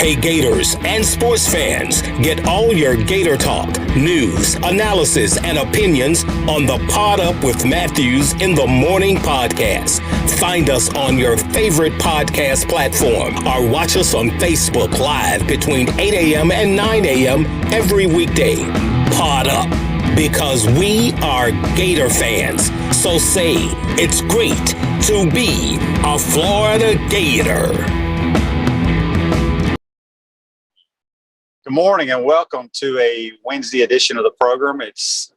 Hey Gators and sports fans, get all your Gator talk, news, analysis, and opinions on the Pod Up with Matthews in the Morning podcast. Find us on your favorite podcast platform or watch us on Facebook Live between 8 a.m. and 9 a.m. every weekday. Pod Up, because we are Gator fans. So say it's great to be a Florida Gator. Good morning and welcome to a Wednesday edition of the program. It's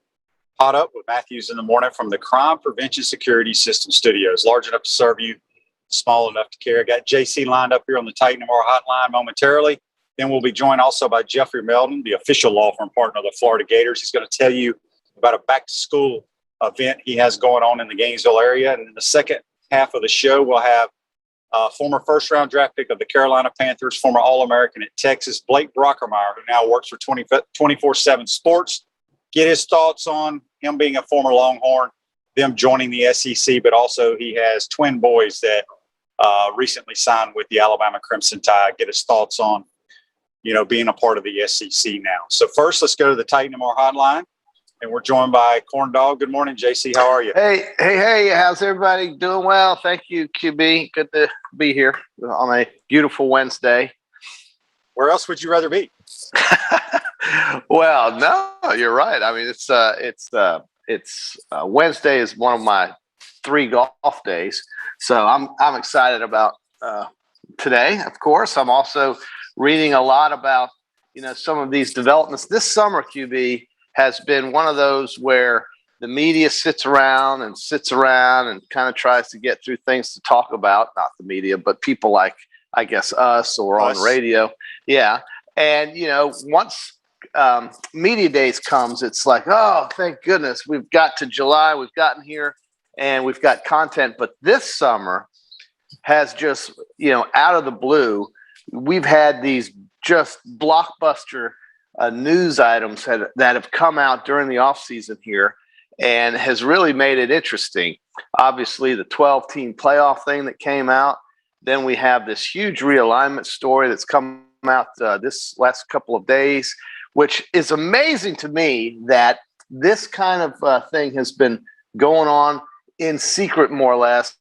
Pod Up with Matthews in the Morning from the Crime Prevention Security System Studios. Large enough to serve you, small enough to care. I got JC lined up here on the Titan & More hotline momentarily. Then we'll be joined also by Jeffrey Meldon, the official law firm partner of the Florida Gators. He's going to tell you about a back-to-school event he has going on in the Gainesville area. And in the second half of the show, we'll have former first-round draft pick of the Carolina Panthers, former All-American at Texas, Blake Brockermeyer, who now works for 24/7 Sports. Get his thoughts on him being a former Longhorn, them joining the SEC, but also he has twin boys that recently signed with the Alabama Crimson Tide. Get his thoughts on, being a part of the SEC now. So first, let's go to the Titan & More hotline. And we're joined by Corn Dog. Good morning, JC. How are you? Hey. How's everybody doing? Well, thank you, QB. Good to be here on a beautiful Wednesday. Where else would you rather be? Well, no, you're right. I mean, it's Wednesday is one of my 3 golf days. So I'm excited about today, of course. I'm also reading a lot about, some of these developments. This summer, QB, has been one of those where the media sits around and kind of tries to get through things to talk about, not the media, but people like, I guess, us or on radio. Yeah. And, once media days comes, it's like, oh, thank goodness we've got to July, we've gotten here and we've got content. But this summer has just, out of the blue, we've had these just blockbuster news items that have come out during the off season here and has really made it interesting. Obviously, the 12-team playoff thing that came out. Then we have this huge realignment story that's come out this last couple of days, which is amazing to me that this kind of thing has been going on in secret, more or less,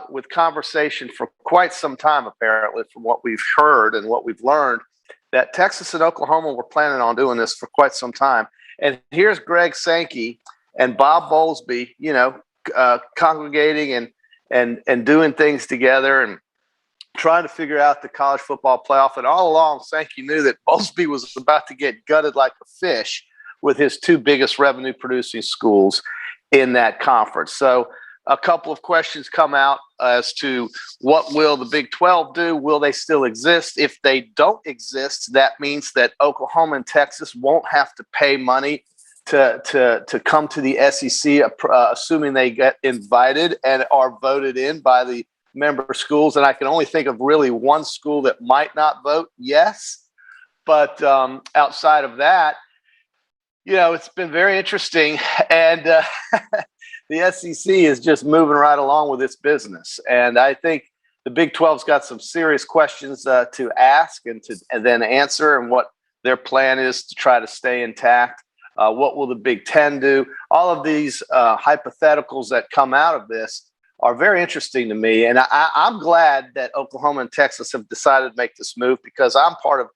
with conversation for quite some time, apparently, from what we've heard and what we've learned, that Texas and Oklahoma were planning on doing this for quite some time. And here's Greg Sankey and Bob Bowlesby, congregating and doing things together and trying to figure out the college football playoff. And all along, Sankey knew that Bowlesby was about to get gutted like a fish with his 2 biggest revenue-producing schools in that conference. So a couple of questions come out as to what will the Big 12 do? Will they still exist? If they don't exist, that means that Oklahoma and Texas won't have to pay money to come to the SEC, assuming they get invited and are voted in by the member schools. And I can only think of really one school that might not vote yes. But outside of that, it's been very interesting. And the SEC is just moving right along with its business. And I think the Big 12's got some serious questions to ask and then answer, and what their plan is to try to stay intact. What will the Big 10 do? All of these hypotheticals that come out of this are very interesting to me. And I'm glad that Oklahoma and Texas have decided to make this move, because I'm part of,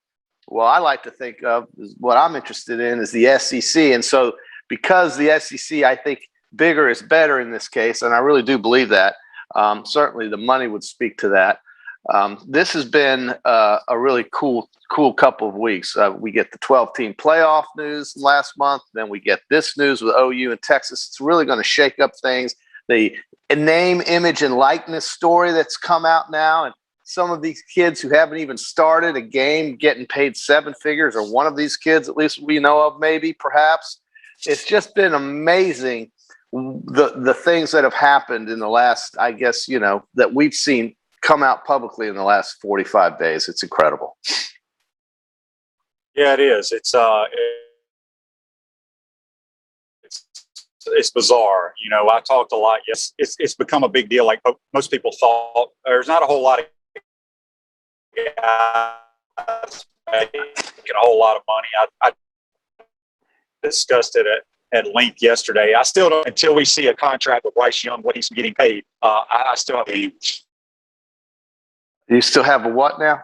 I like to think of what I'm interested in is the SEC. And so because the SEC, I think, bigger is better in this case, and I really do believe that. Certainly the money would speak to that. This has been a really cool couple of weeks. We get the 12-team playoff news last month. Then we get this news with OU and Texas. It's really going to shake up things. The name, image, and likeness story that's come out now, and some of these kids who haven't even started a game getting paid 7 figures, or one of these kids, at least we know of, maybe, perhaps. It's just been amazing, the things that have happened in the last, I guess, that we've seen come out publicly in the last 45 days. It's incredible. Yeah, it is. It's bizarre. I talked a lot. Yes, it's become a big deal. Like most people thought, there's not a whole lot of guys making a whole lot of money. I discussed it at length yesterday. I still don't, until we see a contract with Bryce Young, what he's getting paid. I still have a. You still have a what now?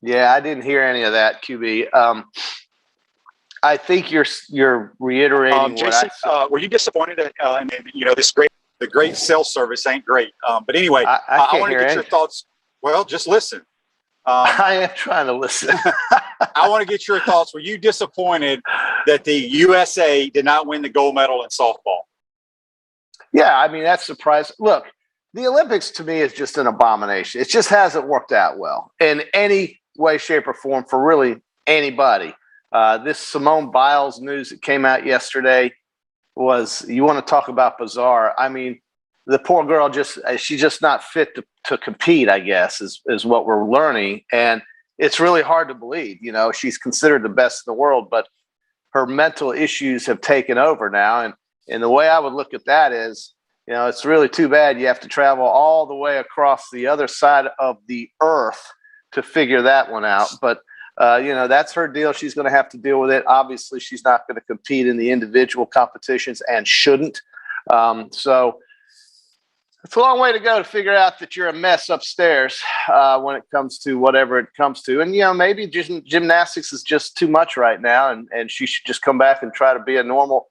Yeah, I didn't hear any of that, QB. I think you're reiterating what JC, I said. were you disappointed that the great cell service ain't great? But anyway, I want to get your thoughts. Well, just listen. I am trying to listen. I want to get your thoughts. Were you disappointed that the USA did not win the gold medal in softball? Yeah, I mean, that's surprising. Look, the Olympics to me is just an abomination. It just hasn't worked out well in any way, shape, or form for really anybody. This Simone Biles news that came out yesterday was, you want to talk about bizarre. I mean, the poor girl she's just not fit to compete, I guess, is what we're learning. And it's really hard to believe. You know, she's considered the best in the world, but her mental issues have taken over now. And the way I would look at that is, you know, it's really too bad you have to travel all the way across the other side of the earth to figure that one out. But, you know, that's her deal. She's going to have to deal with it. Obviously, she's not going to compete in the individual competitions and shouldn't. So it's a long way to go to figure out that you're a mess upstairs when it comes to whatever it comes to. And, you know, maybe gymnastics is just too much right now, and she should just come back and try to be a normal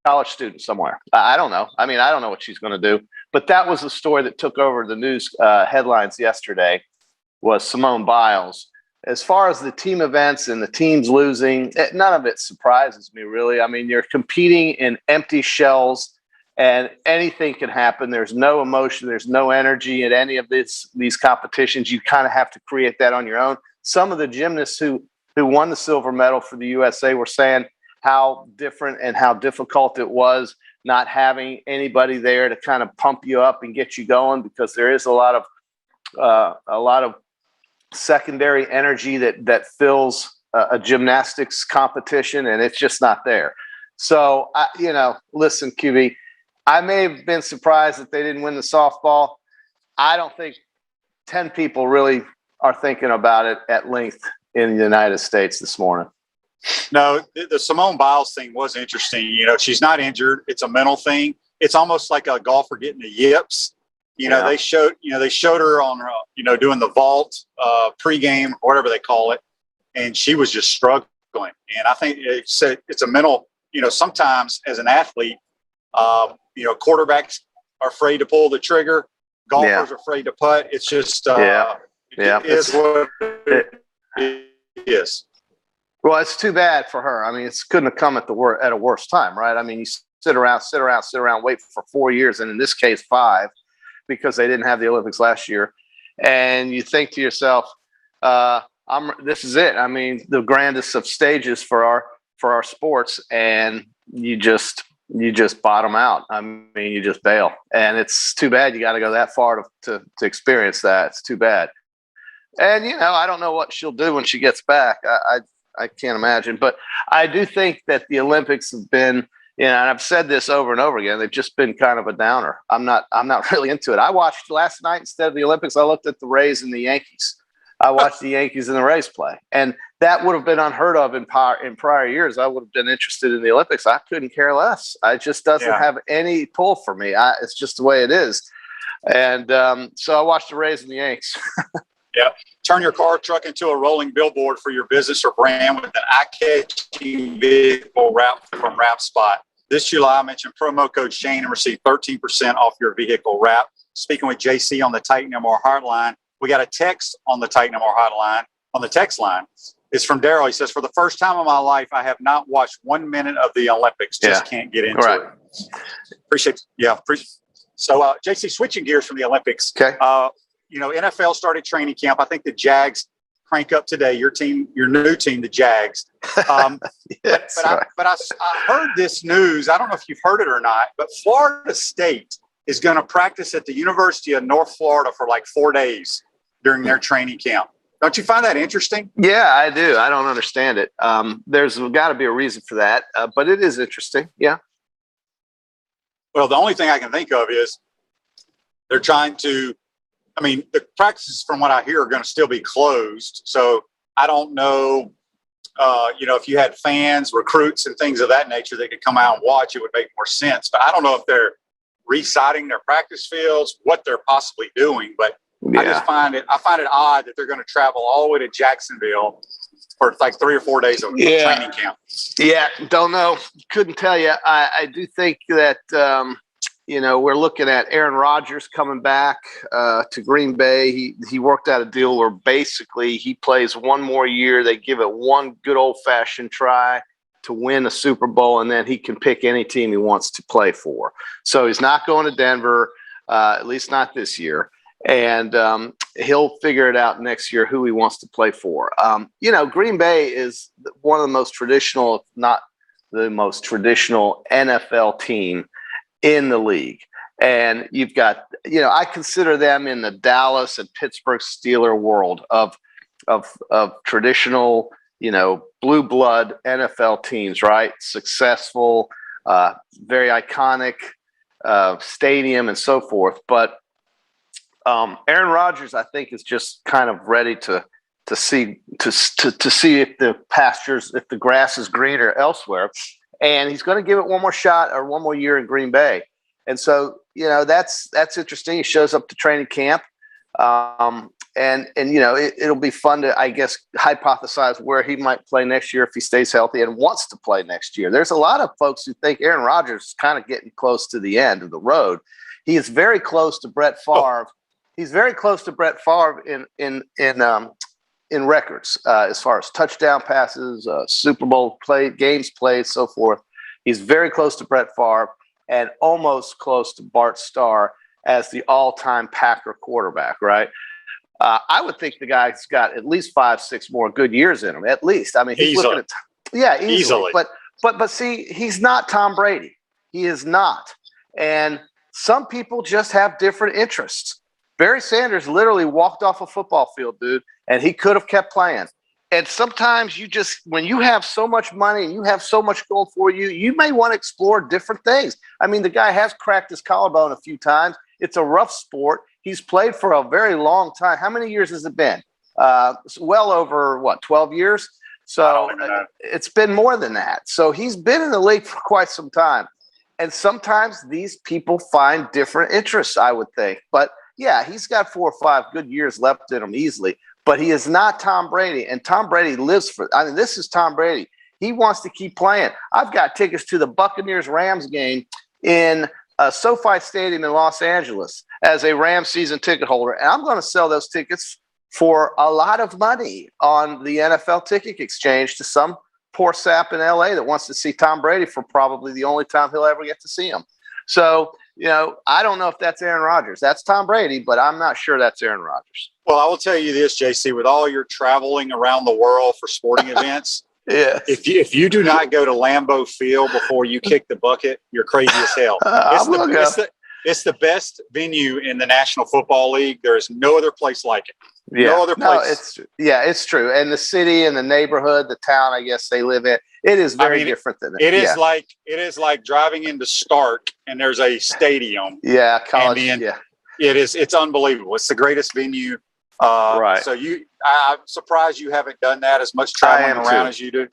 college student somewhere. I don't know. I mean, I don't know what she's going to do. But that was the story that took over the news headlines yesterday, was Simone Biles. As far as the team events and the teams losing, none of it surprises me, really. I mean, you're competing in empty shells, and anything can happen. There's no emotion. There's no energy at any of these competitions. You kind of have to create that on your own. Some of the gymnasts who won the silver medal for the USA were saying how different and how difficult it was not having anybody there to kind of pump you up and get you going, because there is a lot of secondary energy that fills a gymnastics competition, and it's just not there. So, you know, listen, QB, I may have been surprised that they didn't win the softball. I don't think 10 people really are thinking about it at length in the United States this morning. No, the Simone Biles thing was interesting. You know, she's not injured. It's a mental thing. It's almost like a golfer getting the yips. You know, they showed her on, doing the vault pregame, whatever they call it, and she was just struggling. And I think it's a mental. You know, sometimes as an athlete, quarterbacks are afraid to pull the trigger. Golfers are afraid to putt. It's just it is what it is. Well, it's too bad for her. I mean, it couldn't have come at a worse time, right? I mean, you sit around, wait for 4 years, and in this case, 5, because they didn't have the Olympics last year. And you think to yourself, this is it. I mean, the grandest of stages for our sports, and you just bottom out. I mean, you just bail. And it's too bad you got to go that far to experience that. It's too bad. And, you know, I don't know what she'll do when she gets back. I can't imagine. But I do think that the Olympics have been, and I've said this over and over again, they've just been kind of a downer. I'm not really into it. I watched last night, instead of the Olympics, I looked at the Rays and the Yankees. I watched the Yankees and the Rays play. And that would have been unheard of in prior years. I would have been interested in the Olympics. I couldn't care less. It just doesn't have any pull for me. It's just the way it is. And so I watched the Rays and the Yankees. Yeah. Turn your car truck into a rolling billboard for your business or brand with an eye-catching vehicle wrap from Wrap Spot. This July, mention promo code Shane and receive 13% off your vehicle wrap. Speaking with JC on the Titan MR hotline, we got a text on the Titan MR hotline, on the text line. It's from Daryl. He says, for the first time in my life, I have not watched 1 minute of the Olympics. Just can't get into it. Appreciate. So, JC, switching gears from the Olympics. Okay. NFL started training camp. I think the Jags crank up today. Your team, your new team, the Jags. But I heard this news. I don't know if you've heard it or not, but Florida State is going to practice at the University of North Florida for like 4 days during their training camp. Don't you find that interesting? Yeah, I do. I don't understand it. There's got to be a reason for that, but it is interesting. Yeah. Well, the only thing I can think of is they're trying to I mean, the practices from what I hear are going to still be closed. So I don't know, if you had fans, recruits, and things of that nature that could come out and watch, it would make more sense. But I don't know if they're residing their practice fields, what they're possibly doing. But I find it odd that they're going to travel all the way to Jacksonville for like 3 or 4 days of training camp. Yeah, don't know. Couldn't tell you. I do think that, we're looking at Aaron Rodgers coming back to Green Bay. He worked out a deal where basically he plays one more year. They give it one good old-fashioned try to win a Super Bowl, and then he can pick any team he wants to play for. So he's not going to Denver, at least not this year. And he'll figure it out next year who he wants to play for. Green Bay is one of the most traditional, if not the most traditional NFL team in the league. And you've got, I consider them in the Dallas and Pittsburgh Steeler world of traditional, blue blood NFL teams, right? Successful, very iconic stadium and so forth. But Aaron Rodgers, I think, is just kind of ready to see if the grass is greener elsewhere, and he's going to give it one more shot or one more year in Green Bay. And so, that's interesting. He shows up to training camp, and it'll be fun to, I guess, hypothesize where he might play next year if he stays healthy and wants to play next year. There's a lot of folks who think Aaron Rodgers is kind of getting close to the end of the road. He is very close to Brett Favre. He's very close to Brett Favre in records as far as touchdown passes, Super Bowl games played, so forth. He's very close to Brett Favre and almost close to Bart Starr as the all-time Packer quarterback. Right? I would think the guy's got at least 5-6 more good years in him. At least, I mean, he's looking at easily. But see, he's not Tom Brady. He is not, and some people just have different interests. Barry Sanders literally walked off a football field, dude, and he could have kept playing. And sometimes when you have so much money and you have so much going for you, you may want to explore different things. I mean, the guy has cracked his collarbone a few times. It's a rough sport. He's played for a very long time. How many years has it been? Well over, 12 years? So it's been more than that. So he's been in the league for quite some time. And sometimes these people find different interests, I would think. But yeah, he's got 4 or 5 good years left in him easily, but he is not Tom Brady. And Tom Brady this is Tom Brady. He wants to keep playing. I've got tickets to the Buccaneers-Rams game in SoFi Stadium in Los Angeles as a Rams season ticket holder. And I'm going to sell those tickets for a lot of money on the NFL ticket exchange to some poor sap in LA that wants to see Tom Brady for probably the only time he'll ever get to see him. So, I don't know if that's Aaron Rodgers. That's Tom Brady, but I'm not sure that's Aaron Rodgers. Well, I will tell you this, JC, with all your traveling around the world for sporting events, if you do not go to Lambeau Field before you kick the bucket, you're crazy as hell. It's the best venue in the National Football League. There is no other place like it. Yeah. No other place. It's true. And the city and the neighborhood, the town, I guess they live in, it is very different than it is like driving into Stark and there's a stadium. Yeah, college. It's unbelievable. It's the greatest venue. Right. So I'm surprised you haven't done that as much traveling around as you do.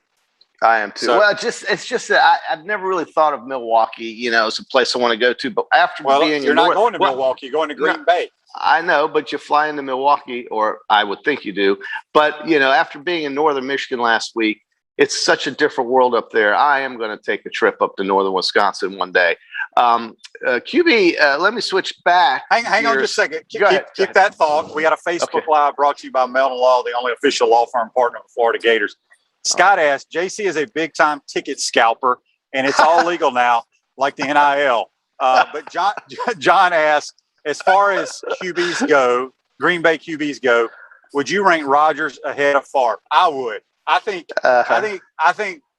I am too. Well, it's just that I've never really thought of Milwaukee, as a place I want to go to. But after being you're not going to Milwaukee, you're going to Green Bay. I know, but you fly into Milwaukee, or I would think you do. But, after being in northern Michigan last week, it's such a different world up there. I am going to take a trip up to northern Wisconsin one day. QB, let me switch back. Hang on just a second. Keep that thought. We got a Facebook Live brought to you by Melton Law, the only official law firm partner of the Florida Gators. Scott asked, JC is a big-time ticket scalper, and it's all legal now, like the NIL. But John asked, as far as QBs go, Green Bay QBs go, would you rank Rodgers ahead of Favre? I would. I think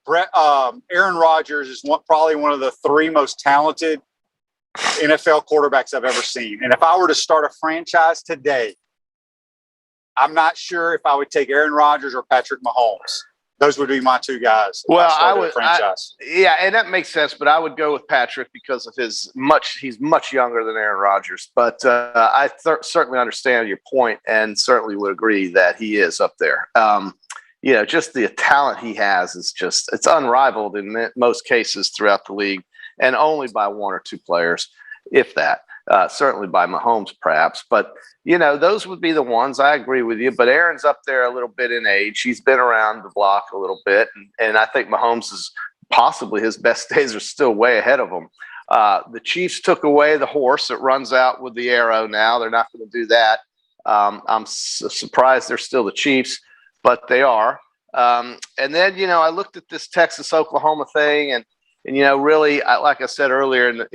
Aaron Rodgers is probably one of the 3 most talented NFL quarterbacks I've ever seen. And if I were to start a franchise today, I'm not sure if I would take Aaron Rodgers or Patrick Mahomes. Those would be my two guys. Well, I would franchise. Yeah, and that makes sense. But I would go with Patrick because of he's much younger than Aaron Rodgers. But I certainly understand your point, and certainly would agree that he is up there. Just the talent he has is it's unrivaled in most cases throughout the league, and only by one or two players, if that. Certainly by Mahomes, perhaps. But, those would be the ones. I agree with you. But Aaron's up there a little bit in age. He's been around the block a little bit. And I think Mahomes is possibly his best days are still way ahead of him. The Chiefs took away the horse that runs out with the arrow now. They're not going to do that. I'm surprised they're still the Chiefs, but they are. And then, I looked at this Texas-Oklahoma thing. And really, like I said earlier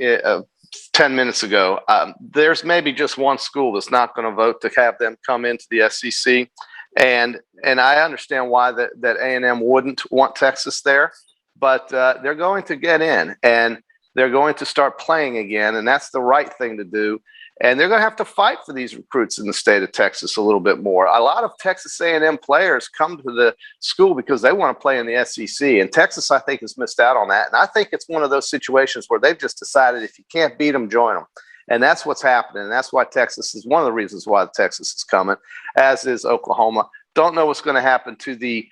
10 minutes ago, there's maybe just one school that's not going to vote to have them come into the SEC. And I understand why that A&M wouldn't want Texas there, but they're going to get in and they're going to start playing again. And that's the right thing to do. And they're going to have to fight for these recruits in the state of Texas a little bit more. A lot of Texas A&M players come to the school because they want to play in the SEC. And Texas, I think, has missed out on that. And I think it's one of those situations where they've just decided if you can't beat them, join them. And that's what's happening. And that's why Texas is one of the reasons why Texas is coming, as is Oklahoma. Don't know what's going to happen to the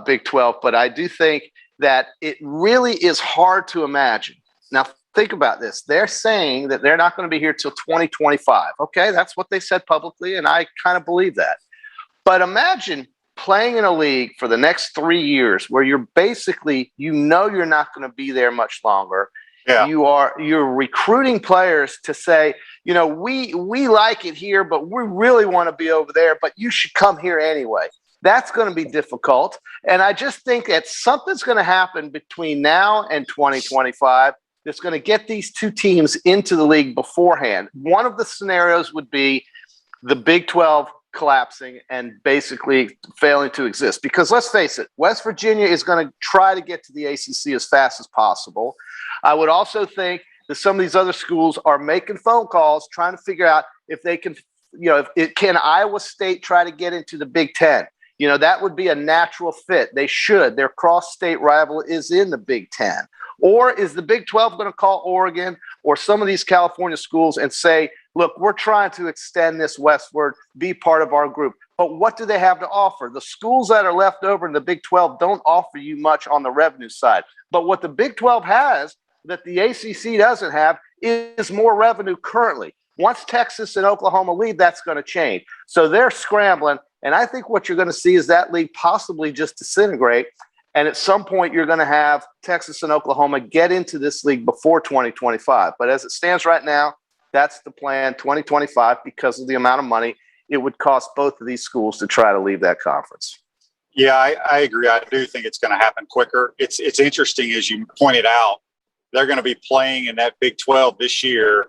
Big 12, but I do think that it really is hard to imagine. Now, think about this. They're saying that they're not going to be here till 2025. Okay, that's what they said publicly, and I kind of believe that. But imagine playing in a league for the next 3 years where you're basically, you're not going to be there much longer. Yeah. You're recruiting players to say, we like it here, but we really want to be over there, but you should come here anyway. That's going to be difficult. And I just think that something's going to happen between now and 2025 that's going to get these two teams into the league beforehand. One of the scenarios would be the Big 12 collapsing and basically failing to exist. Because let's face it, West Virginia is going to try to get to the ACC as fast as possible. I would also think that some of these other schools are making phone calls trying to figure out if they can, can Iowa State try to get into the Big 10? That would be a natural fit. They should. Their cross-state rival is in the Big 10. Or is the Big 12 going to call Oregon or some of these California schools and say, look, we're trying to extend this westward, be part of our group. But what do they have to offer? The schools that are left over in the Big 12 don't offer you much on the revenue side. But what the Big 12 has that the ACC doesn't have is more revenue currently. Once Texas and Oklahoma leave, that's going to change. So they're scrambling. And I think what you're going to see is that league possibly just disintegrate. And at some point, you're going to have Texas and Oklahoma get into this league before 2025. But as it stands right now, that's the plan, 2025, because of the amount of money it would cost both of these schools to try to leave that conference. Yeah, I agree. I do think it's going to happen quicker. It's interesting, as you pointed out, they're going to be playing in that Big 12 this year.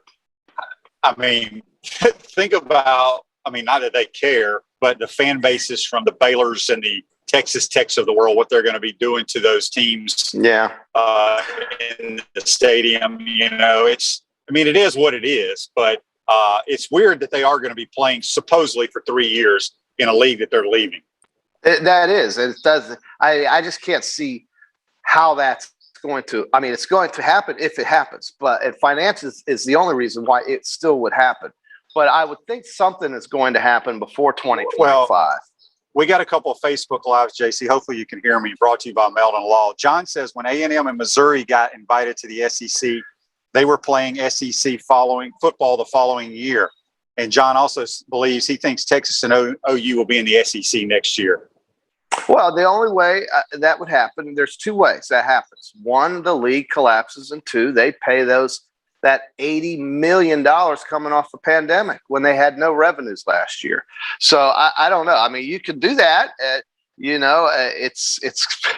I mean, think about, not that they care, but the fan bases from the Baylors and the Texas Techs of the world, what they're going to be doing to those teams in the stadium. It is what it is, but it's weird that they are going to be playing supposedly for 3 years in a league that they're leaving. That is. It does. I just can't see how that's going to, it's going to happen if it happens, but finances is the only reason why it still would happen. But I would think something is going to happen before 2025. Well, we got a couple of Facebook Lives, JC. Hopefully you can hear me. Brought to you by Meldon Law. John says when A&M and Missouri got invited to the SEC, they were playing SEC football the following year. And John also believes he thinks Texas and OU will be in the SEC next year. Well, the only way that would happen, there's two ways that happens. One, the league collapses, and two, they pay that $80 million coming off the pandemic when they had no revenues last year. So I don't know. You could do that. It's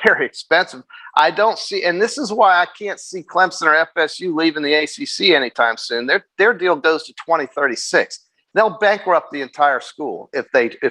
very expensive. I don't see, and this is why I can't see Clemson or FSU leaving the ACC anytime soon. Their deal goes to 2036. They'll bankrupt the entire school if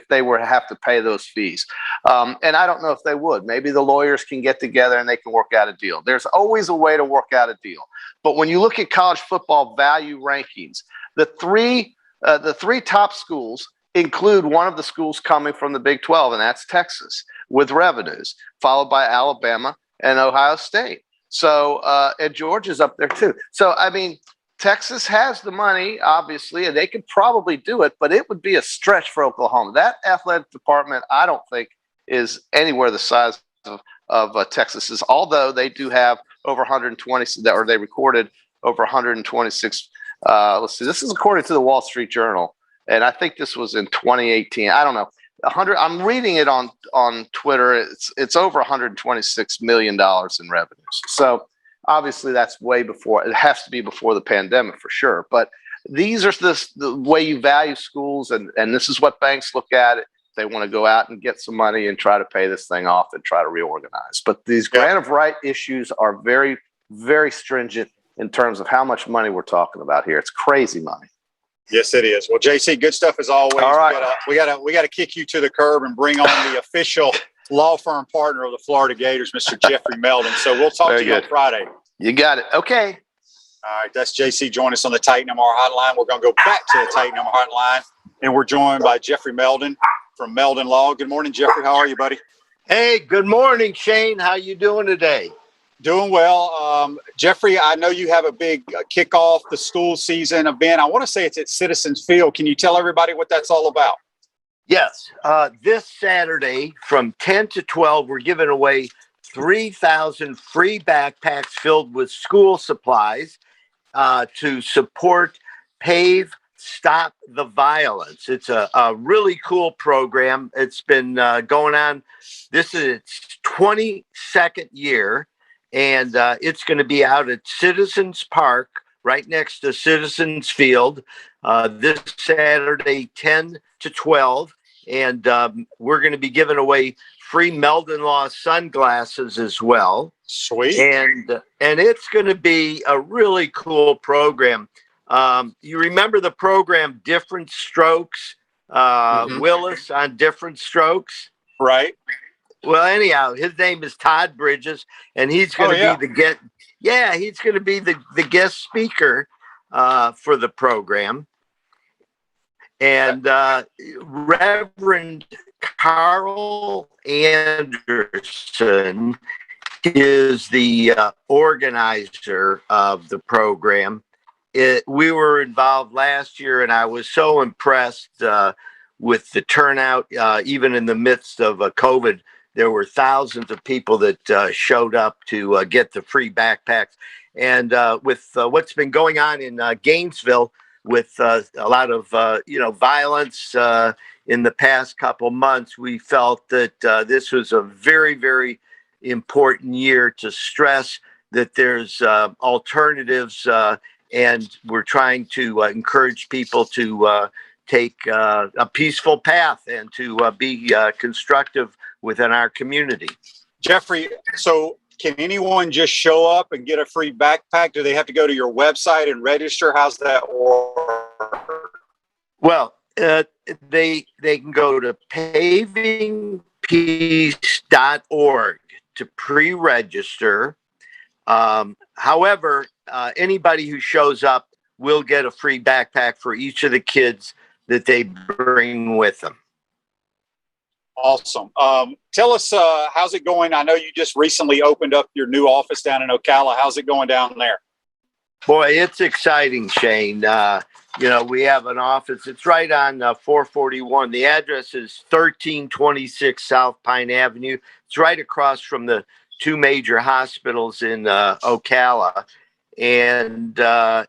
they were to have to pay those fees. And I don't know if they would. Maybe the lawyers can get together and they can work out a deal. There's always a way to work out a deal. But when you look at college football value rankings, the three top schools include one of the schools coming from the Big 12, and that's Texas. with revenues, followed by Alabama and Ohio State. So, and Georgia's up there too. So, I mean, Texas has the money, obviously, and they could probably do it, but it would be a stretch for Oklahoma. That athletic department, I don't think, is anywhere the size of Texas's, although they do have over 120, or they recorded over 126. Let's see, this is according to the Wall Street Journal, and I think this was in 2018. I don't know. 100. I'm reading it on Twitter. It's over 126 million dollars in revenues. So obviously that's way before. It has to be before the pandemic for sure. But these are the way you value schools, and this is what banks look at it. They want to go out and get some money and try to pay this thing off and try to reorganize. But these grant of right issues are very, very stringent in terms of how much money we're talking about here. It's crazy money. Yes, it is. Well, JC, good stuff as always. All right. We gotta kick you to the curb and bring on the official law firm partner of the Florida Gators, Mr. Jeffrey Meldon. So we'll talk to you on Friday. You got it. Okay. All right, that's JC. Join us on the Titan MR hotline. We're going to go back to the Titan MR hotline, and we're joined by Jeffrey Meldon from Meldon Law. Good morning, Jeffrey. How are you, buddy? Hey, good morning, Shane. How you doing today? Doing well. Jeffrey, I know you have a big kickoff the school season event. I want to say it's at Citizens Field. Can you tell everybody what that's all about? Yes. This Saturday from 10 to 12, we're giving away 3,000 free backpacks filled with school supplies to support PAVE Stop the Violence. It's a really cool program. It's been going on. This is its 22nd year. And it's going to be out at Citizens Park, right next to Citizens Field, this Saturday, 10 to 12. And we're going to be giving away free Meldon Law sunglasses as well. Sweet. And it's going to be a really cool program. You remember the program Different Strokes, Willis on Different Strokes? Right. Well, anyhow, his name is Todd Bridges, and he's going to be the guest. Yeah, he's going to be the guest speaker for the program. And Reverend Carl Anderson is the organizer of the program. We were involved last year, and I was so impressed with the turnout, even in the midst of COVID. There were thousands of people that showed up to get the free backpacks. And with what's been going on in Gainesville with a lot of, violence in the past couple months, we felt that this was a very, very important year to stress that there's alternatives, and we're trying to encourage people to take a peaceful path and to be constructive within our community. Jeffrey, so can anyone just show up and get a free backpack? Do they have to go to your website and register? How's that work? Well, they can go to pavingpeace.org to pre-register. However, anybody who shows up will get a free backpack for each of the kids that they bring with them. Awesome. Tell us, how's it going? I know you just recently opened up your new office down in Ocala. How's it going down there? Boy, it's exciting, Shane. We have an office. It's right on 441. The address is 1326 South Pine Avenue. It's right across from the two major hospitals in Ocala. And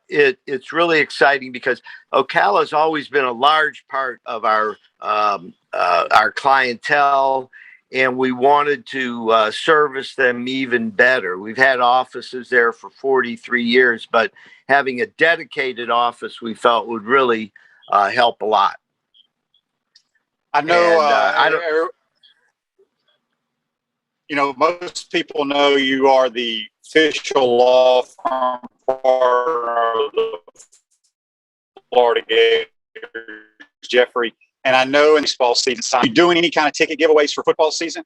it's really exciting because Ocala has always been a large part of our clientele, and we wanted to service them even better. We've had offices there for 43 years, but having a dedicated office we felt would really help a lot. I know. Most people know you are the official law firm partner of the Florida Gators, Jeffrey. And I know in baseball season, are you doing any kind of ticket giveaways for football season?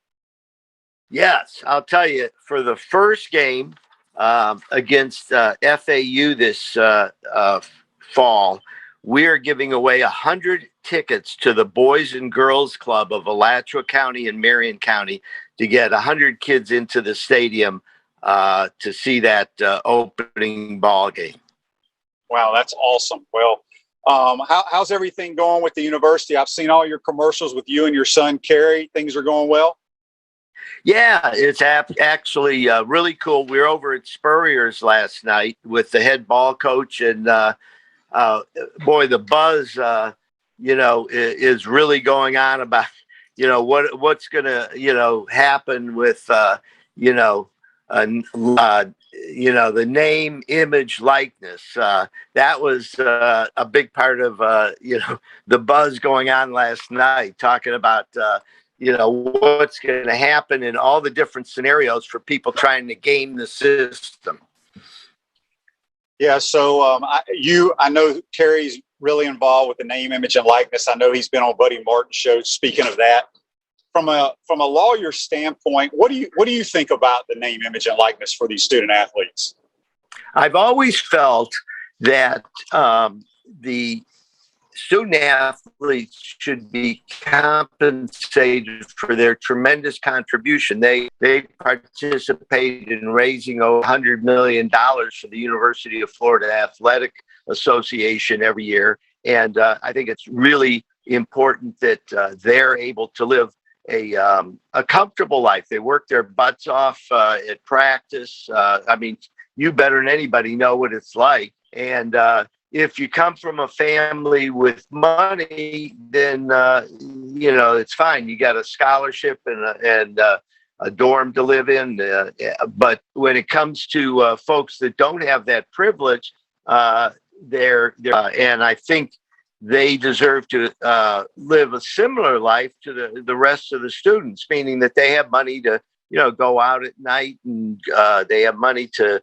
Yes, I'll tell you, for the first game against FAU this fall, we are giving away 100 tickets to the Boys and Girls Club of Alachua County and Marion County to get 100 kids into the stadium to see that opening ball game. Wow, that's awesome. Well, how's everything going with the university? I've seen all your commercials with you and your son, Kerry. Things are going well? Yeah, it's actually really cool. We were over at Spurrier's last night with the head ball coach, and boy, the buzz, is really going on about, what's going to, happen with, the name, image, likeness. That was a big part of, the buzz going on last night, talking about, what's going to happen in all the different scenarios for people trying to game the system. Yeah, so I know Kerry's really involved with the name, image, and likeness. I know he's been on Buddy Martin's show speaking of that. From a lawyer standpoint, what do you think about the name, image, and likeness for these student athletes? I've always felt that the student athletes should be compensated for their tremendous contribution. They participated in raising $100 million for the University of Florida Athletic Association every year. And I think it's really important that they're able to live a comfortable life. They work their butts off at practice. You better than anybody know what it's like. And if you come from a family with money, then, it's fine. You got a scholarship and a dorm to live in. But when it comes to folks that don't have that privilege, they're and I think they deserve to live a similar life to the rest of the students, meaning that they have money to, go out at night, and they have money to,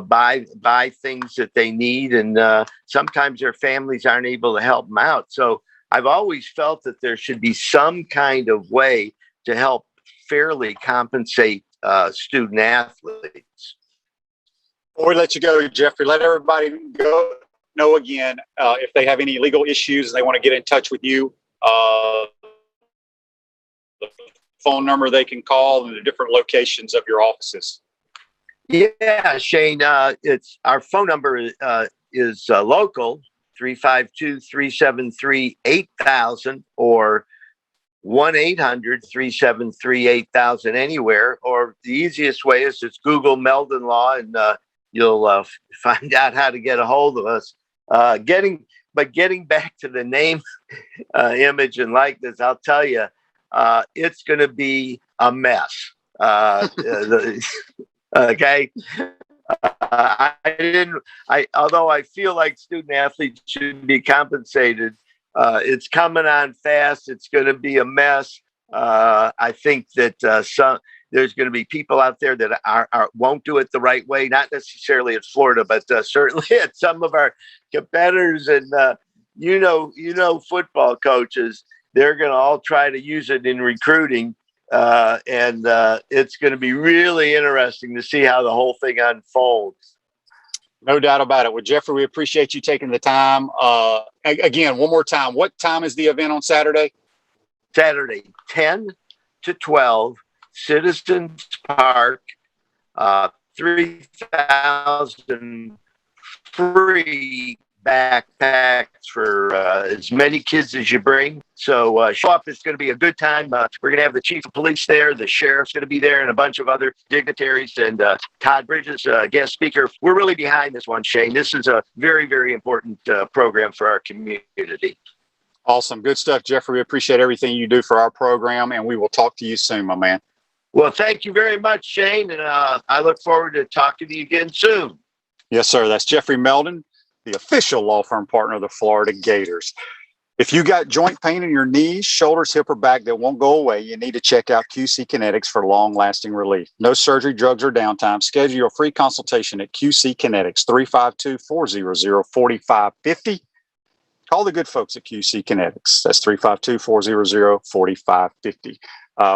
buy things that they need. And sometimes their families aren't able to help them out. So I've always felt that there should be some kind of way to help fairly compensate student athletes. Before we let you go, Jeffrey, let everybody know again if they have any legal issues and they want to get in touch with you, the phone number they can call and the different locations of your offices. Yeah, Shane, it's our phone number is local, 352-373-8000 or 1-800-373-8000 anywhere. Or the easiest way is just Google Meldon Law, and you'll find out how to get a hold of us. Getting back to the name, image, and likeness, I'll tell you, it's going to be a mess. Okay. Although I feel like student athletes should be compensated, it's coming on fast. It's going to be a mess. I think that there's going to be people out there that won't do it the right way. Not necessarily at Florida, but certainly at some of our competitors. And football coaches, they're going to all try to use it in recruiting. And it's going to be really interesting to see how the whole thing unfolds. No doubt about it. Well, Jeffrey, we appreciate you taking the time. Again, one more time, what time is the event on Saturday? Saturday, 10 to 12, Citizens Park, 3,000 free backpacks for as many kids as you bring. So show up. It's going to be a good time. We're going to have the chief of police there. The sheriff's going to be there and a bunch of other dignitaries, and Todd Bridges, guest speaker. We're really behind this one, Shane. This is a very, very important program for our community. Awesome. Good stuff, Jeffrey. We appreciate everything you do for our program, and we will talk to you soon, my man. Well, thank you very much, Shane, and I look forward to talking to you again soon. Yes, sir. That's Jeffrey Meldon, the official law firm partner of the Florida Gators. If you got joint pain in your knees, shoulders, hip, or back that won't go away, you need to check out QC Kinetics for long-lasting relief. No surgery, drugs, or downtime. Schedule your free consultation at QC Kinetics, 352-400-4550. Call the good folks at QC Kinetics. That's 352-400-4550.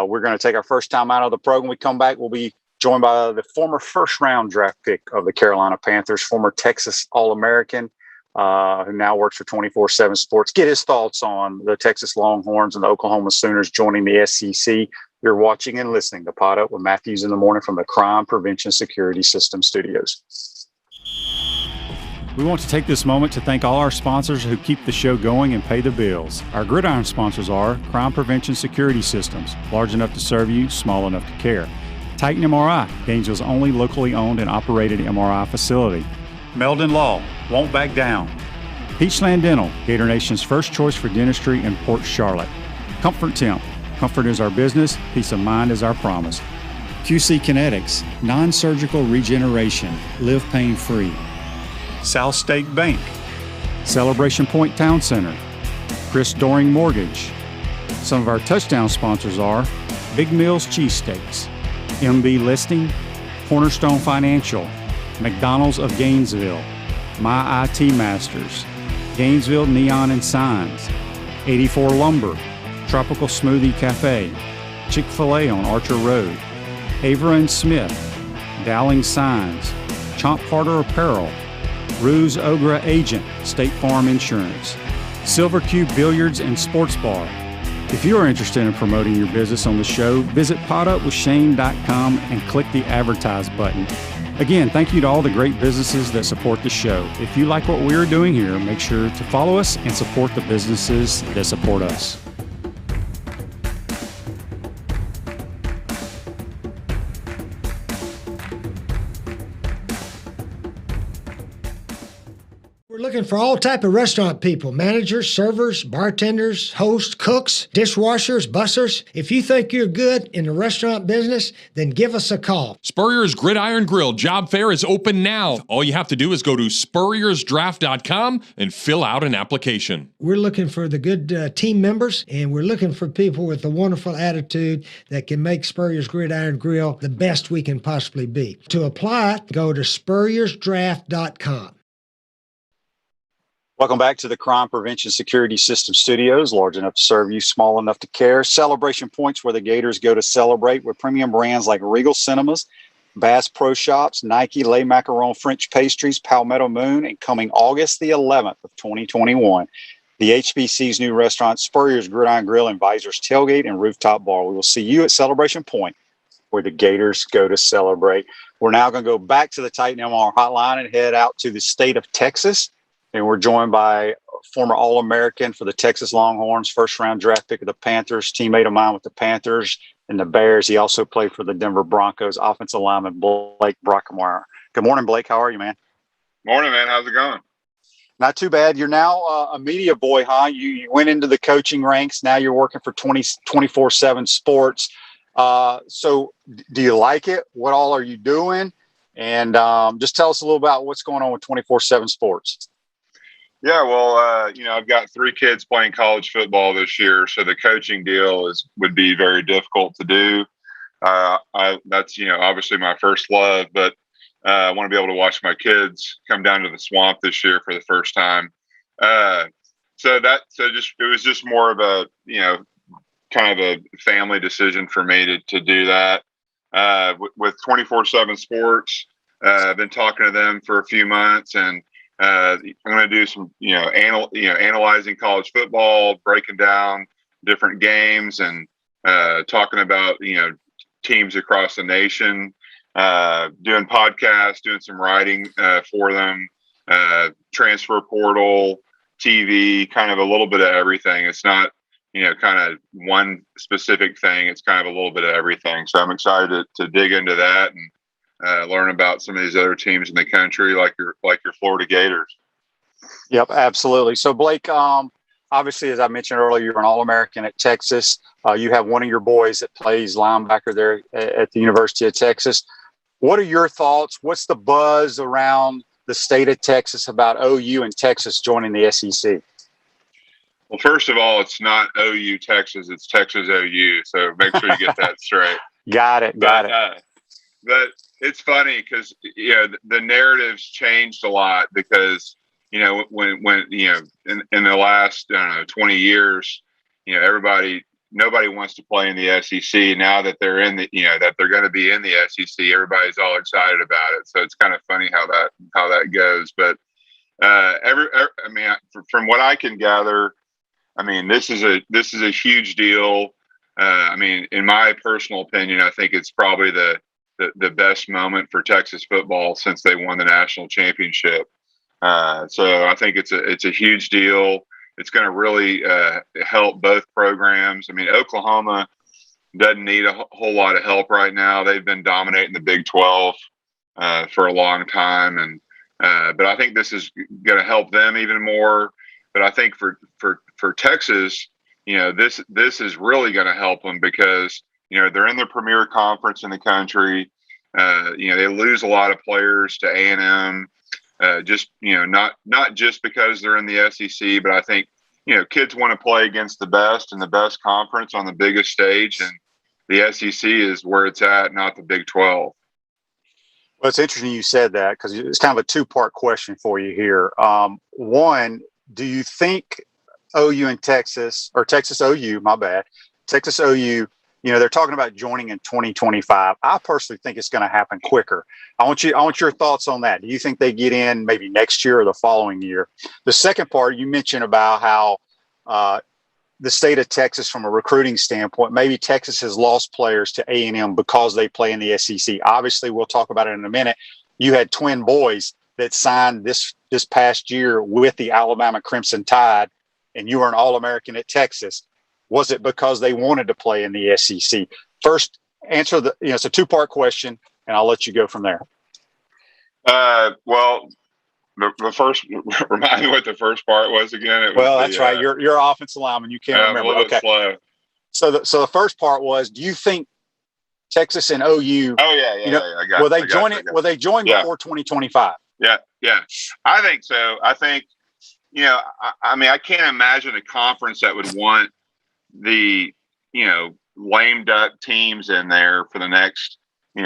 We're going to take our first time out of the program. We come back, we'll be joined by the former first-round draft pick of the Carolina Panthers, former Texas All-American, who now works for 24/7 Sports, get his thoughts on the Texas Longhorns and the Oklahoma Sooners joining the SEC. You're watching and listening to Pot Up with Matthews in the Morning from the Crime Prevention Security System Studios. We want to take this moment to thank all our sponsors who keep the show going and pay the bills. Our gridiron sponsors are Crime Prevention Security Systems, large enough to serve you, small enough to care. Titan MRI, Gainesville's only locally owned and operated MRI facility. Meldon Law, won't back down. Peachland Dental, Gator Nation's first choice for dentistry in Port Charlotte. Comfort Temp, comfort is our business, peace of mind is our promise. QC Kinetics, non-surgical regeneration, live pain-free. South State Bank, Celebration Point Town Center, Chris Doring Mortgage. Some of our touchdown sponsors are Big Mills Cheesesteaks, MB Listing, Cornerstone Financial, McDonald's of Gainesville, My IT Masters, Gainesville Neon and Signs, 84 Lumber, Tropical Smoothie Cafe, Chick-fil-A on Archer Road, Avra and Smith, Dowling Signs, Chomp Carter Apparel, Ruse Ogra Agent, State Farm Insurance, Silver Cube Billiards and Sports Bar. If you are interested in promoting your business on the show, visit potupwithshane.com and click the advertise button. Again, thank you to all the great businesses that support the show. If you like what we are doing here, make sure to follow us and support the businesses that support us. We're looking for all type of restaurant people, managers, servers, bartenders, hosts, cooks, dishwashers, bussers. If you think you're good in the restaurant business, then give us a call. Spurrier's Gridiron Grill job fair is open now. All you have to do is go to spurriersdraft.com and fill out an application. We're looking for the good team members, and we're looking for people with a wonderful attitude that can make Spurrier's Gridiron Grill the best we can possibly be. To apply, go to spurriersdraft.com. Welcome back to the Crime Prevention Security System Studios, large enough to serve you, small enough to care. Celebration points where the Gators go to celebrate with premium brands like Regal Cinemas, Bass Pro Shops, Nike, Le Macaron French Pastries, Palmetto Moon, and coming August the 11th of 2021, the HBC's new restaurant, Spurrier's Gridiron Grill and Visors Tailgate and Rooftop Bar. We will see you at Celebration Point where the Gators go to celebrate. We're now going to go back to the Titan MR hotline and head out to the state of Texas. And we're joined by former All-American for the Texas Longhorns, first-round draft pick of the Panthers, teammate of mine with the Panthers and the Bears. He also played for the Denver Broncos, offensive lineman Blake Brockermeyer. Good morning, Blake. How are you, man? Morning, man. How's it going? Not too bad. You're now a media boy, huh? You went into the coaching ranks. Now you're working for 24/7 Sports. So do you like it? What all are you doing? And just tell us a little about what's going on with 24/7 Sports. Yeah, well, I've got 3 kids playing college football this year, so the coaching deal would be very difficult to do. That's obviously my first love, but I want to be able to watch my kids come down to the swamp this year for the first time. It was just more of a kind of a family decision for me to do that. With 24/7 Sports, I've been talking to them for a few months, and I'm going to do some, analyzing college football, breaking down different games, and talking about, teams across the nation, doing podcasts, doing some writing for them, transfer portal, TV, kind of a little bit of everything. It's not, kind of one specific thing. It's kind of a little bit of everything. So I'm excited to dig into that and learn about some of these other teams in the country, like your Florida Gators. Yep, absolutely. So Blake, obviously, as I mentioned earlier, you're an All-American at Texas. You have one of your boys that plays linebacker there at the University of Texas. What are your thoughts? What's the buzz around the state of Texas about OU and Texas joining the SEC? Well, first of all, it's not OU Texas, it's Texas OU. So make sure you get that straight. Got it. But it's funny because the narrative's changed a lot because when in the last 20 years, nobody wants to play in the SEC. Now that they're in that they're going to be in the SEC, everybody's all excited about it. So it's kind of funny how that goes. But I mean, from what I can gather, I mean, this is a huge deal. I mean, in my personal opinion, I think it's probably the best moment for Texas football since they won the national championship. So I think it's a huge deal. It's going to really help both programs. I mean, Oklahoma doesn't need a whole lot of help right now. They've been dominating the Big 12 for a long time, and but I think this is going to help them even more. But I think for Texas, this is really going to help them because they're in the premier conference in the country. They lose a lot of players to A&M. Just not just because they're in the SEC, but I think kids want to play against the best in the best conference on the biggest stage, and the SEC is where it's at, not the Big 12. Well, it's interesting you said that because it's kind of a two-part question for you here. One, do you think OU and Texas, or Texas OU, my bad, Texas OU, they're talking about joining in 2025. I personally think it's going to happen quicker. I want your thoughts on that. Do you think they get in maybe next year or the following year? The second part, you mentioned about how the state of Texas, from a recruiting standpoint, maybe Texas has lost players to A&M because they play in the SEC. Obviously, we'll talk about it in a minute. You had twin boys that signed this past year with the Alabama Crimson Tide, and you were an All-American at Texas. Was it because they wanted to play in the SEC? First, answer it's a two-part question, and I'll let you go from there. Well, the first, remind me what the first part was again. That's right. You're offensive lineman. You can't remember. I'm a little bit slow. So the first part was, do you think Texas and OU? Oh yeah. Will they join it? Will they join before 2025? Yeah. I think so. I think I mean, I can't imagine a conference that would want the lame duck teams in there for the next 3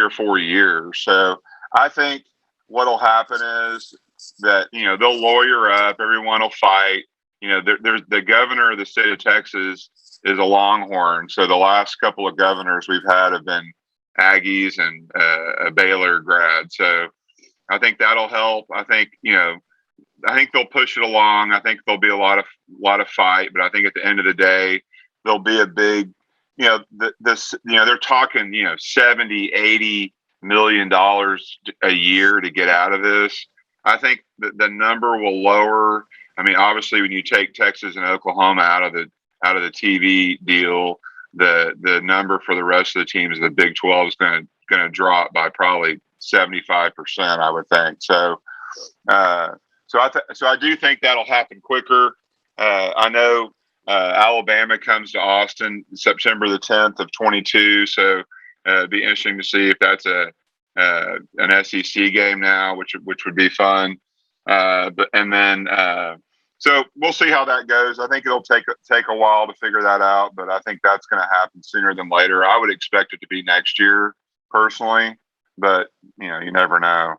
or 4 years. So I think what'll happen is that they'll lawyer up, everyone will fight. There's the governor of the state of Texas is a Longhorn, so the last couple of governors we've had have been Aggies and a Baylor grad. So I think that'll help. I think they'll push it along. I think there'll be a lot of fight, but I think at the end of the day, there'll be a big, they're talking, $70-80 million a year to get out of this. I think the number will lower. I mean, obviously, when you take Texas and Oklahoma out of the TV deal, the number for the rest of the teams in the Big 12 is going to drop by probably 75%, I would think. So I do think that'll happen quicker. I know Alabama comes to Austin September the 10th of 22. So it'd be interesting to see if that's an SEC game now, which would be fun. So we'll see how that goes. I think it'll take a while to figure that out, but I think that's going to happen sooner than later. I would expect it to be next year personally, but you never know.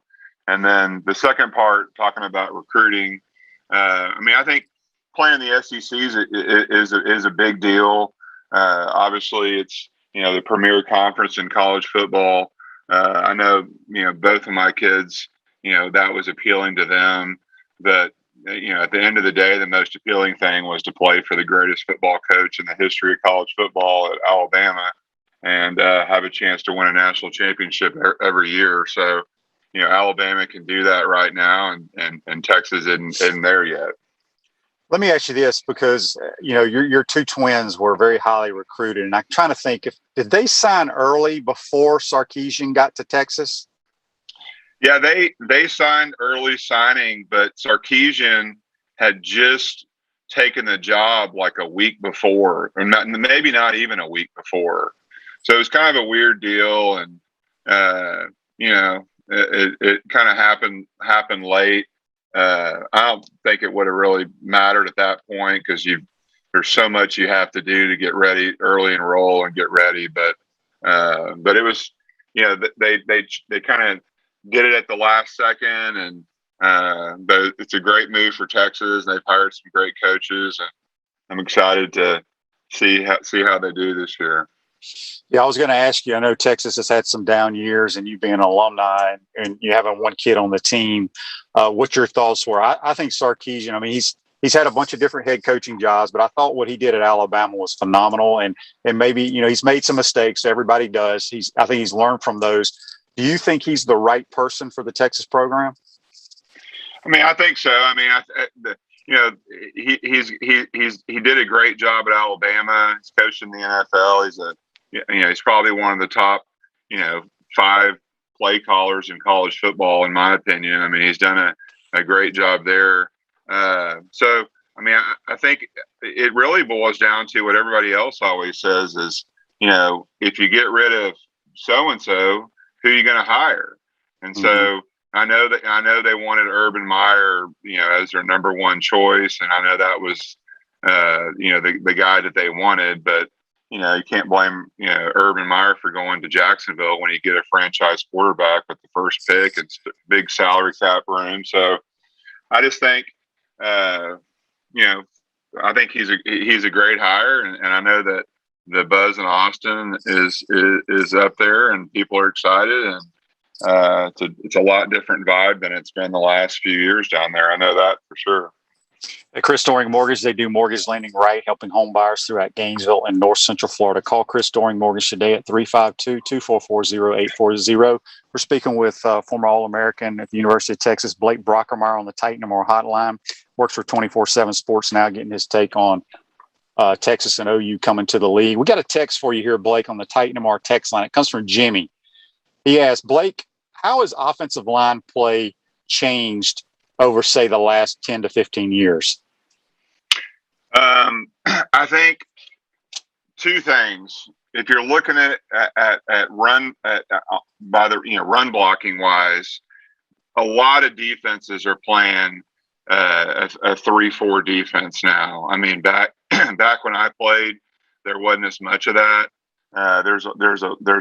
And then the second part, talking about recruiting, I mean, I think playing the SEC is a big deal. Obviously, it's the premier conference in college football. I know both of my kids, that was appealing to them. But at the end of the day, the most appealing thing was to play for the greatest football coach in the history of college football at Alabama, and have a chance to win a national championship every year. So. Alabama can do that right now, and Texas isn't there yet. Let me ask you this, because your two twins were very highly recruited, and I'm trying to think, did they sign early before Sarkisian got to Texas? Yeah, they signed early signing, but Sarkisian had just taken the job like a week before, or maybe not even a week before. So it was kind of a weird deal, and it kind of happened late. I don't think it would have really mattered at that point because there's so much you have to do to get ready, early enroll and get ready. But it was, they kind of did it at the last second, and but it's a great move for Texas. They've hired some great coaches, and I'm excited to see how they do this year. Yeah, I was going to ask you, I know Texas has had some down years and you being an alumni and you having one kid on the team, what your thoughts were. I think Sarkisian, I mean, he's had a bunch of different head coaching jobs, but I thought what he did at Alabama was phenomenal. And maybe, he's made some mistakes. Everybody does. I think he's learned from those. Do you think he's the right person for the Texas program? I mean, I think so. I mean, he did a great job at Alabama. He's coached in the NFL. He's probably one of the top, 5 play callers in college football, in my opinion. I mean, he's done a great job there. So, I mean, I think it really boils down to what everybody else always says is, if you get rid of so-and-so, who are you going to hire? And so I know they wanted Urban Meyer, as their number one choice. And I know that was, the guy that they wanted, but, you can't blame, Urban Meyer for going to Jacksonville when you get a franchise quarterback with the first pick and big salary cap room. So I just think, I think he's a great hire, and I know that the buzz in Austin is up there, and people are excited, and it's a lot different vibe than it's been the last few years down there. I know that for sure. At Chris Doring Mortgage, they do mortgage lending right, helping home buyers throughout Gainesville and North Central Florida. Call Chris Doring Mortgage today at 352-244-0840. We're speaking with former All-American at the University of Texas, Blake Brockermeyer, on the Titan More hotline. Works for 24/7 Sports now, getting his take on Texas and OU coming to the league. We got a text for you here, Blake, on the Titan More text line. It comes from Jimmy. He asked, Blake, how has offensive line play changed over, say, the last 10 to 15 years? I think two things. If you're looking at run by the run blocking wise, a lot of defenses are playing a 3-4 defense now. I mean, back when I played, there wasn't as much of that. There's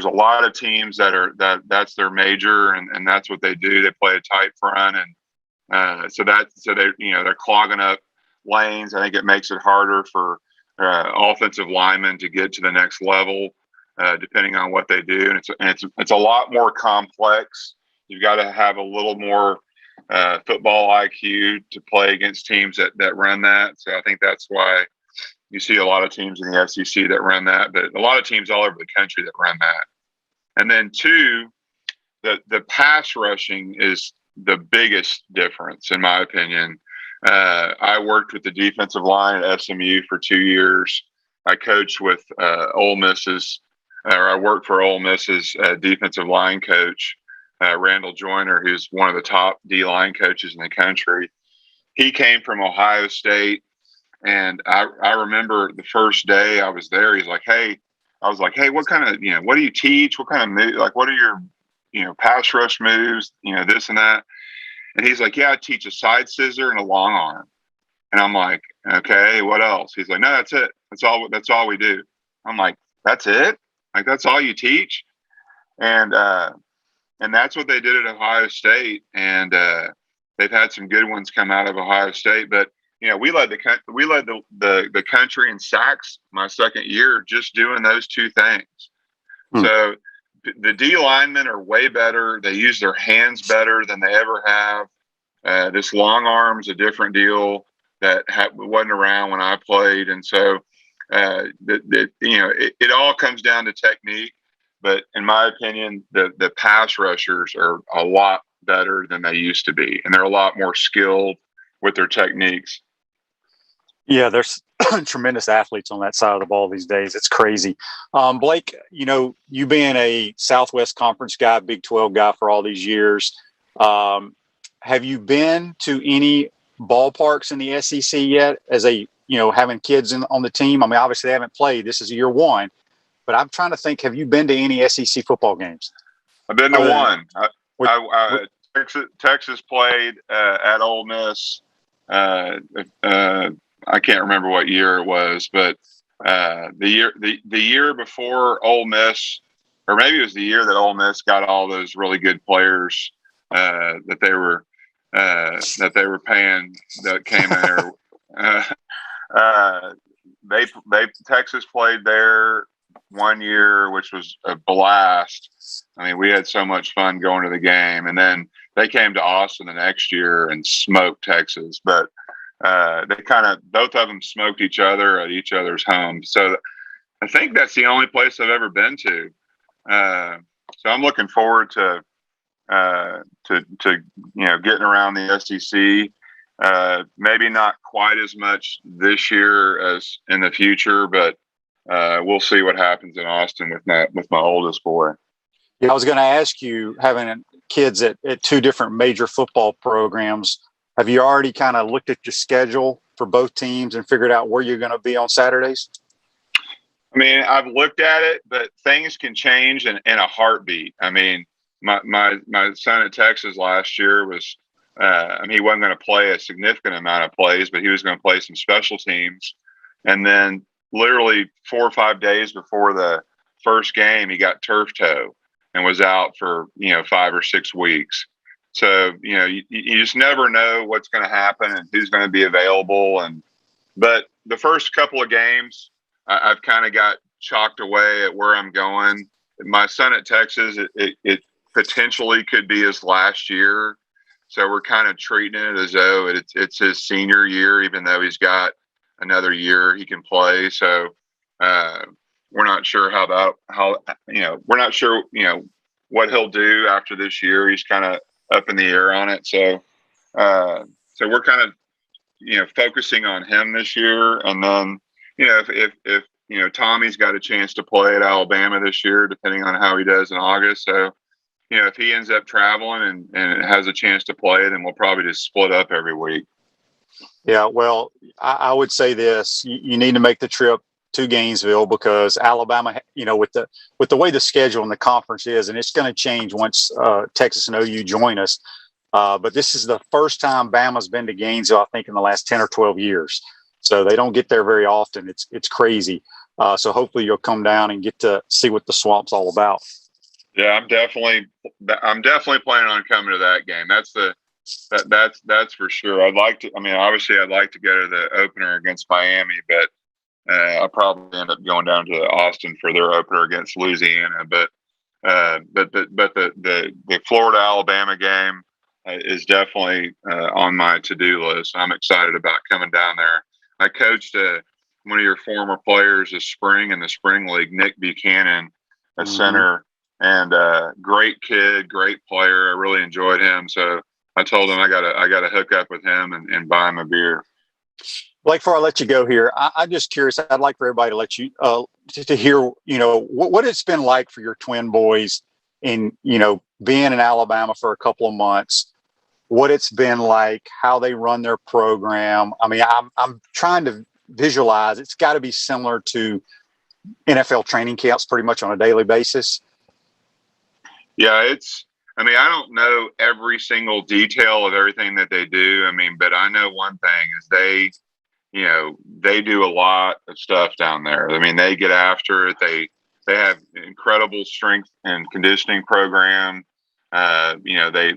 a lot of teams that's their major, and that's what they do. They play a tight front, and so they're clogging up lanes. I think it makes it harder for offensive linemen to get to the next level, depending on what they do. And it's a lot more complex. You've got to have a little more football IQ to play against teams that run that. So I think that's why you see a lot of teams in the SEC that run that, but a lot of teams all over the country that run that. And then two, the pass rushing is the biggest difference, in my opinion. I worked with the defensive line at SMU for 2 years. I coached with I worked for Ole Miss's defensive line coach, Randall Joyner, who's one of the top D-line coaches in the country. He came from Ohio State, and I remember the first day I was there, he's like, hey, what kind of, what do you teach? What kind of move, like, what are your, pass rush moves, this and that? And he's like, yeah, I teach a side scissor and a long arm. And I'm like, okay, what else? He's like, no, that's it. That's all we do. I'm like, that's it? Like, that's all you teach? And that's what they did at Ohio State. And they've had some good ones come out of Ohio State. But, we led the country in sacks my second year just doing those two things. So the D linemen are way better. They use their hands better than they ever have. This long arm's a different deal that wasn't around when I played. And so, it all comes down to technique. But in my opinion, the pass rushers are a lot better than they used to be. And they're a lot more skilled with their techniques. Yeah, there's tremendous athletes on that side of the ball these days. It's crazy. Blake, you being a Southwest Conference guy, Big 12 guy for all these years, have you been to any ballparks in the SEC yet as having kids on the team? I mean, obviously they haven't played. This is year one. But I'm trying to think, have you been to any SEC football games? I've been to one. Texas played at Ole Miss. I can't remember what year it was, but the year before Ole Miss, or maybe it was the year that Ole Miss got all those really good players that they were paying that came in there. Texas played there. one year, which was a blast. I mean, we had so much fun going to the game, and then they came to Austin the next year and smoked Texas. But they both of them smoked each other at each other's homes. So I think that's the only place I've ever been to. So I'm looking forward to getting around the SEC. Maybe not quite as much this year as in the future, but we'll see what happens in Austin with my oldest boy. Yeah, I was going to ask you, having kids at two different major football programs, have you already kind of looked at your schedule for both teams and figured out where you're going to be on Saturdays? I mean, I've looked at it, but things can change in a heartbeat. I mean, my son at Texas last year was, he wasn't going to play a significant amount of plays, but he was going to play some special teams. And then literally 4 or 5 days before the first game, he got turf toe and was out for, 5 or 6 weeks. So, you just never know what's going to happen and who's going to be available. But the first couple of games, I've kind of got chalked away at where I'm going. My son at Texas, it potentially could be his last year. So we're kind of treating it as though it's his senior year, even though he's got another year he can play. So we're not sure we're not sure, what he'll do after this year. He's kind of up in the air on it. So we're kind of, focusing on him this year. And then, if Tommy's got a chance to play at Alabama this year, depending on how he does in August. So, if he ends up traveling and has a chance to play, then we'll probably just split up every week. Yeah, well, I would say this: you need to make the trip to Gainesville, because Alabama, with the way the schedule and the conference is, and it's going to change once Texas and OU join us. But this is the first time Bama's been to Gainesville, I think, in the last 10 or 12 years. So they don't get there very often. It's crazy. So hopefully you'll come down and get to see what the swamp's all about. Yeah, I'm definitely planning on coming to that game. That's for sure. Obviously I'd like to go to the opener against Miami, but I'll probably end up going down to Austin for their opener against Louisiana. But the Florida Alabama game is definitely on my to-do list. I'm excited about coming down there. I coached one of your former players this spring in the spring league, Nick Buchanan, a center, and great kid, great player. I really enjoyed him. So I told him I gotta hook up with him and buy him a beer. Blake, before I let you go here, I'm just curious. I'd like for everybody to let you to hear, what it's been like for your twin boys in, being in Alabama for a couple of months, what it's been like, how they run their program. I mean, I'm trying to visualize. It's got to be similar to NFL training camps pretty much on a daily basis. Yeah, I don't know every single detail of everything that they do. But I know one thing is they do a lot of stuff down there. They get after it. They have incredible strength and conditioning program. They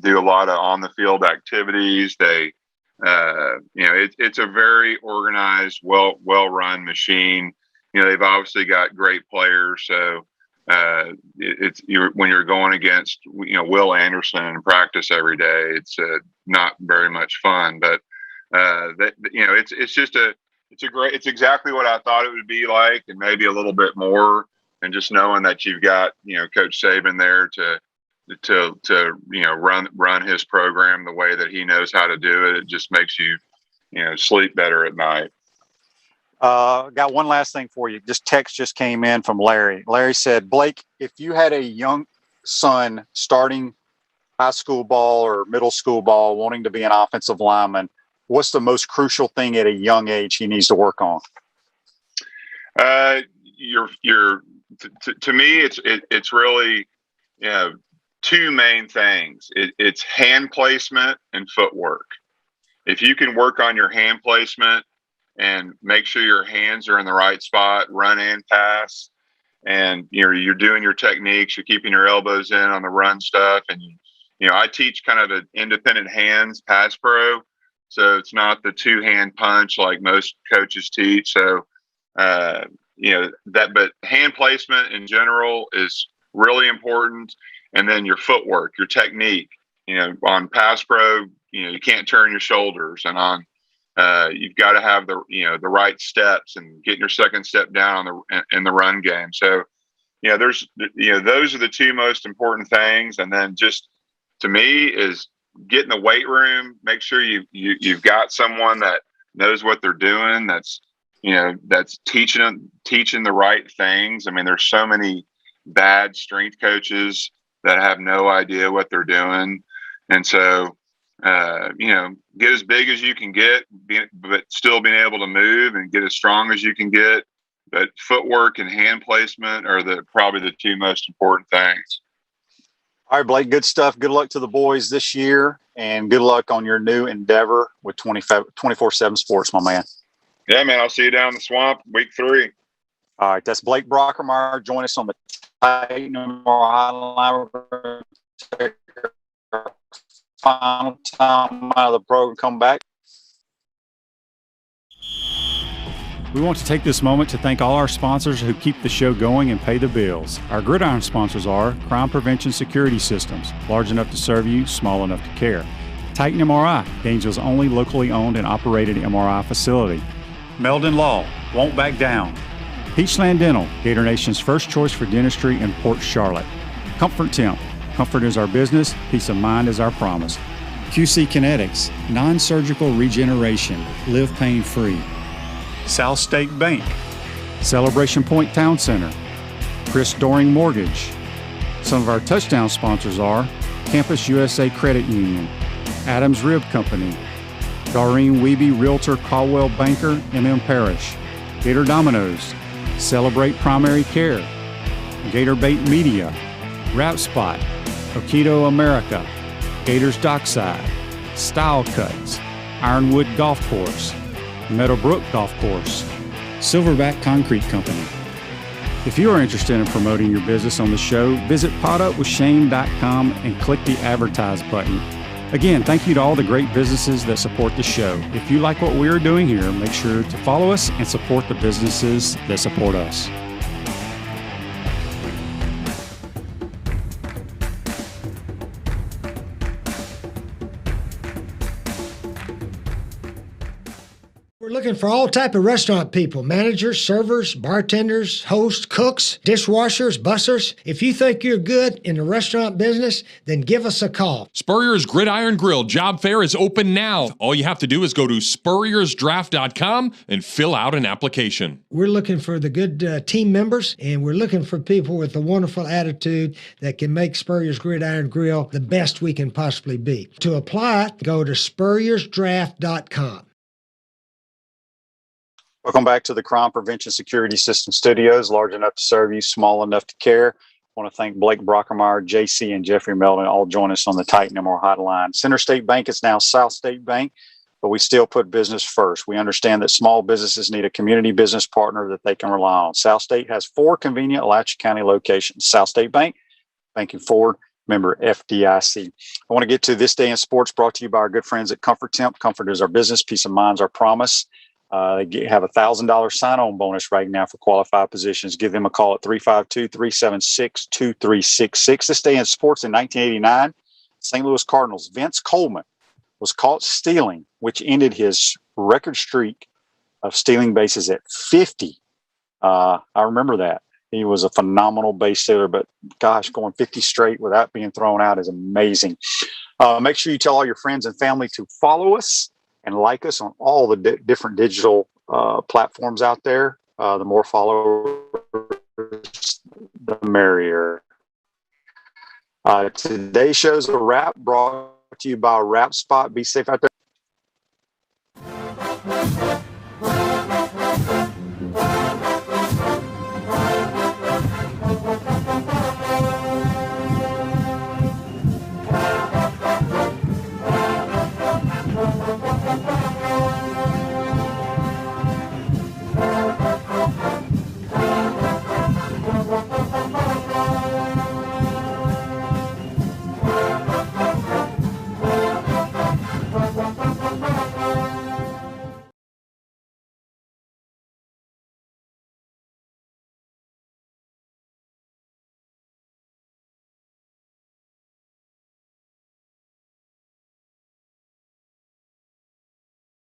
do a lot of on the field activities. It's a very organized, well run machine. They've obviously got great players. So when you're going against Will Anderson in practice every day, it's not very much fun. But it's exactly what I thought it would be like, and maybe a little bit more. And just knowing that you've got Coach Saban there to run his program the way that he knows how to do it, it just makes you sleep better at night. Got one last thing for you. Text just came in from Larry. Larry said, Blake, if you had a young son starting high school ball or middle school ball wanting to be an offensive lineman, what's the most crucial thing at a young age he needs to work on? To me, it's really two main things. It's hand placement and footwork. If you can work on your hand placement and make sure your hands are in the right spot, run and pass, and you're doing your techniques, you're keeping your elbows in on the run stuff, and I teach kind of an independent hands pass pro, so it's not the two-hand punch like most coaches teach. So but hand placement in general is really important. And then your footwork, your technique, on pass pro, you can't turn your shoulders, and on, you've got to have the right steps and getting your second step down in the run game. So, those are the two most important things. And then just to me is get in the weight room, make sure you've got someone that knows what they're doing. That's teaching the right things. I mean, there's so many bad strength coaches that have no idea what they're doing. And so, get as big as you can get, but still being able to move, and get as strong as you can get. But footwork and hand placement are probably the two most important things. All right, Blake, good stuff. Good luck to the boys this year, and good luck on your new endeavor with 24/7 Sports, my man. Yeah, man, I'll see you down in the swamp week 3. All right, that's Blake Brockermeyer. Join us on the Titan hotline. We're going to take our final time out of the program. Come back. We want to take this moment to thank all our sponsors who keep the show going and pay the bills. Our gridiron sponsors are Crime Prevention Security Systems, large enough to serve you, small enough to care. Titan MRI, Gainesville's only locally owned and operated MRI facility. Meldon Law, won't back down. Peachland Dental, Gator Nation's first choice for dentistry in Port Charlotte. Comfort Temp, comfort is our business, peace of mind is our promise. QC Kinetics, non-surgical regeneration, live pain-free. South State Bank, Celebration Point Town Center, Chris Doring Mortgage. Some of our touchdown sponsors are Campus USA Credit Union, Adams Rib Company, Doreen Wiebe Realtor Caldwell Banker, MM Parish, Gator Dominoes, Celebrate Primary Care, Gator Bait Media, Wrap Spot, Okido America, Gators Dockside, Style Cuts, Ironwood Golf Course, Meadowbrook Golf Course, Silverback Concrete Company. If you are interested in promoting your business on the show, visit potupwithshane.com and click the advertise button. Again, thank you to all the great businesses that support the show. If you like what we are doing here, make sure to follow us and support the businesses that support us. We're looking for all type of restaurant people, managers, servers, bartenders, hosts, cooks, dishwashers, bussers. If you think you're good in the restaurant business, then give us a call. Spurrier's Gridiron Grill job fair is open now. All you have to do is go to spurriersdraft.com and fill out an application. We're looking for the good team members, and we're looking for people with a wonderful attitude that can make Spurrier's Gridiron Grill the best we can possibly be. To apply, go to spurriersdraft.com. Welcome back to the Crime Prevention Security System Studios, large enough to serve you, small enough to care. I want to thank Blake Brockermeyer, JC, and Jeffrey Meldon all join us on the Titan MR hotline. Center State Bank is now South State Bank, but we still put business first. We understand that small businesses need a community business partner that they can rely on. South State has 4 convenient Alachua County locations. South State Bank, banking forward, member FDIC. I want to get to This Day in Sports, brought to you by our good friends at Comfort Temp. Comfort is our business, peace of mind is our promise. They have a $1,000 sign-on bonus right now for qualified positions. Give them a call at 352-376-2366. This Day in Sports in 1989, St. Louis Cardinals, Vince Coleman was caught stealing, which ended his record streak of stealing bases at 50. I remember that. He was a phenomenal base stealer, but gosh, going 50 straight without being thrown out is amazing. Make sure you tell all your friends and family to follow us and like us on all the different digital platforms out there. The more followers, the merrier. Today's show's a wrap, brought to you by Wrap Spot. Be safe out there.